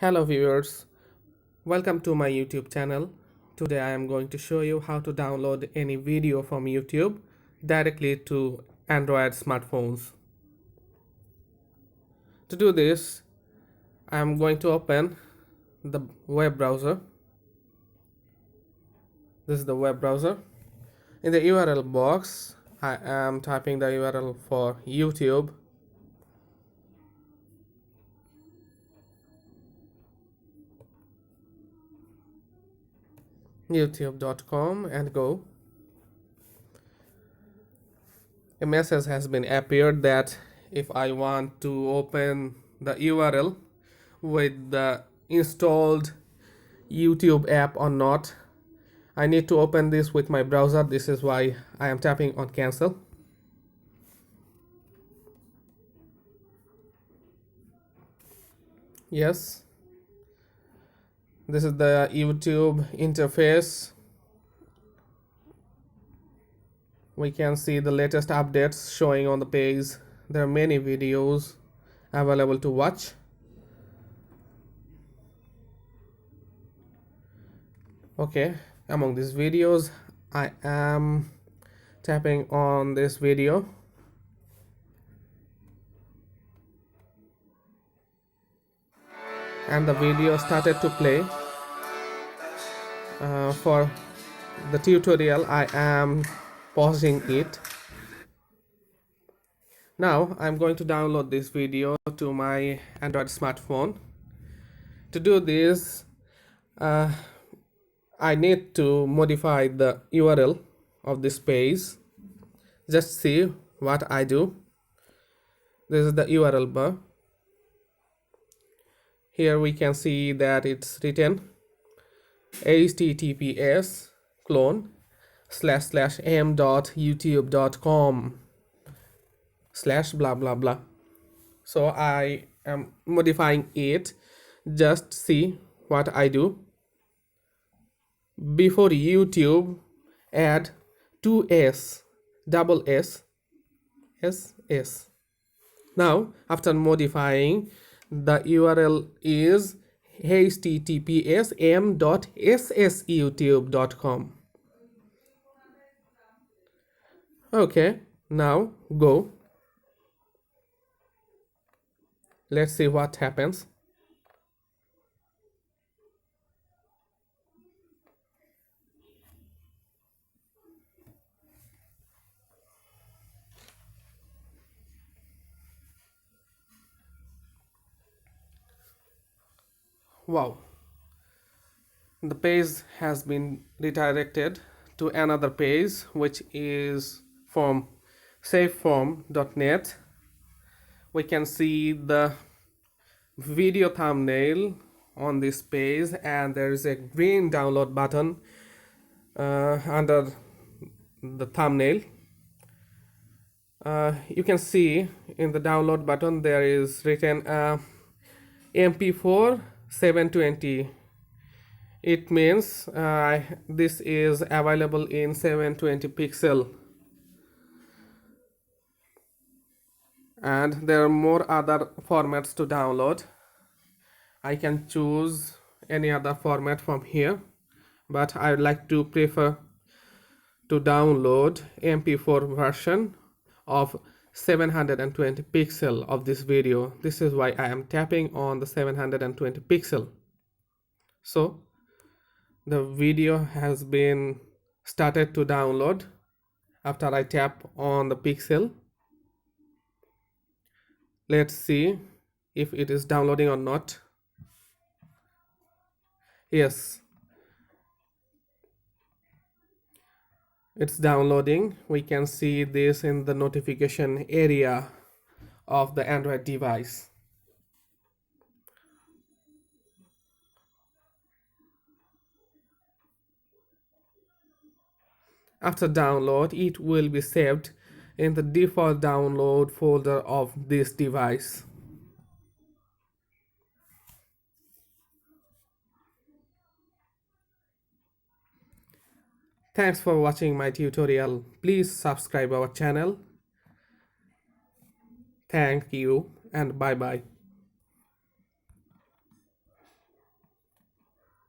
Hello viewers, welcome to my YouTube channel. Today I am going to show you how to download any video from YouTube directly to Android smartphones. To do this, I am going to open the web browser. This is the web browser. In the URL box, I am typing the URL for YouTube. youtube.com and go. A message has been appeared that if I want to open the URL with the installed YouTube app or not, I need to open this with my browser. This is why I am tapping on cancel. Yes, this is the YouTube interface. We can see the latest updates showing on the page. There are many videos available to watch. Okay, among these videos, I am tapping on this video. And the video started to play. For the tutorial, I am pausing it. Now I'm going to download this video to my Android smartphone. To do this, I need to modify the URL of this page. Just see what I do. This is the URL bar. Here we can see that it's written https //m.youtube.com / blah blah blah. So I am modifying it. Just see what I do. Before YouTube, add 2s double s s. Now after modifying, the URL is https m.ssyoutube.com. Okay, now go. Let's see what happens. Wow, the page has been redirected to another page, which is from safeform.net. We can see the video thumbnail on this page, and there is a green download button under the thumbnail. You can see in the download button there is written MP4 720. It means this is available in 720 pixel, and there are more other formats to download. I can choose any other format from here, but I would like to prefer to download MP4 version of 720 pixel of this video. This is why I am tapping on the 720 pixel. So the video has been started to download after I tap on the pixel. Let's see if it is downloading or not. Yes, it's downloading. We can see this in the notification area of the Android device. After download, it will be saved in the default download folder of this device. Thanks for watching my tutorial. Please subscribe our channel. Thank you and bye bye.